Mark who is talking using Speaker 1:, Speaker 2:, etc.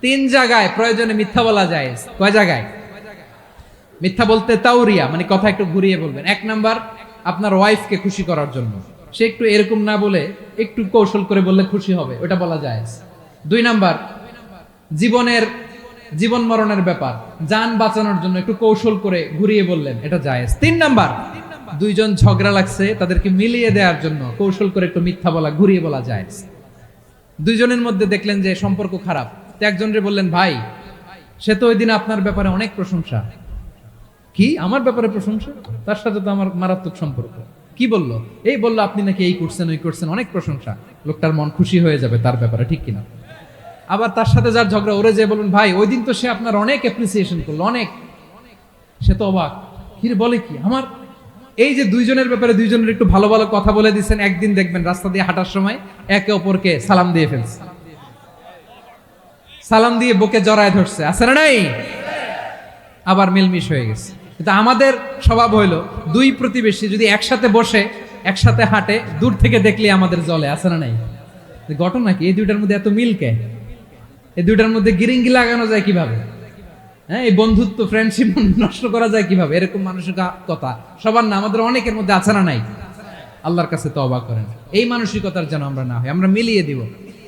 Speaker 1: তিন জায়গায় প্রয়োজনে মিথ্যা বলা যায়। কয় জায়গায় মিথ্যা বলতে? তাওরিয়া, মানে কথা একটু ঘুরিয়ে বলবেন। এক নাম্বার, আপনার ওয়াইফকে খুশি করার জন্য, সে একটু এরকম না বলে একটু কৌশল করে বললে খুশি হবে, ওটা বলা যায়। দুই নাম্বার, জীবন মরণের ব্যাপার, জান বাঁচানোর জন্য একটু কৌশল করে ঘুরিয়ে বললেন, এটা জায়েজ। তিন নাম্বার, দুইজন ঝগড়া লাগছে, তাদেরকে মিলিয়ে দেওয়ার জন্য কৌশল করে একটু মিথ্যা বলা, ঘুরিয়ে বলা যায়। দুইজনের মধ্যে দেখলেন যে সম্পর্ক খারাপ, তো একজনরে বললেন, ভাই সে তো ওই দিন আপনার ব্যাপারে অনেক প্রশংসা। কি আমার ব্যাপারে প্রশংসা? তার সাথে তো আমার মারাত্মক সম্পর্ক। কি বললো? এই বললো আপনি নাকি এই করছেন ওই করছেন, অনেক প্রশংসা। লোকটার মন খুশি হয়ে যাবে তার ব্যাপারে, ঠিক কিনা? আবার তার সাথে যার ঝগড়া, ওরে যে বলুন, ভাই ওই দিন তো সে আপনার অনেক অ্যাপ্রিসিয়েশন করলো, অনেক। সে তো অবাক, কি রে বলে কি আমার? এই যে দুইজনের ব্যাপারে দুইজনের একটু ভালো ভালো কথা বলে দিচ্ছেন, একদিন দেখবেন রাস্তা দিয়ে হাঁটার সময় একে অপরকে সালাম দিয়ে ফেলছে, সালাম দিয়ে বুকে জড়ায় ধরছে, আছে না নাই? আবার মিলমিশ হয়ে গেছে। কিন্তু আমাদের স্বভাব হইলো, দুই প্রতিবেশী যদি একসাথে বসে একসাথে হাঁটে, দূর থেকে দেখলে আমাদের জলে, আছে না নাই? ঘটনা কি এই দুইটার মধ্যে এত মিলকে? এই দুইটার মধ্যে গিরিঙ্গি লাগানো যায় কিভাবে? হ্যাঁ, এই বন্ধুত্ব ফ্রেন্ডশিপ নষ্ট করা যায় কিভাবে? এরকম মানসিকতা সবার না, আমাদের অনেকের মধ্যে আছে না নাই? আল্লাহর কাছে তওবা করেন, এই মানসিকতার যেন আমরা না হয়, আমরা মিলিয়ে দিব।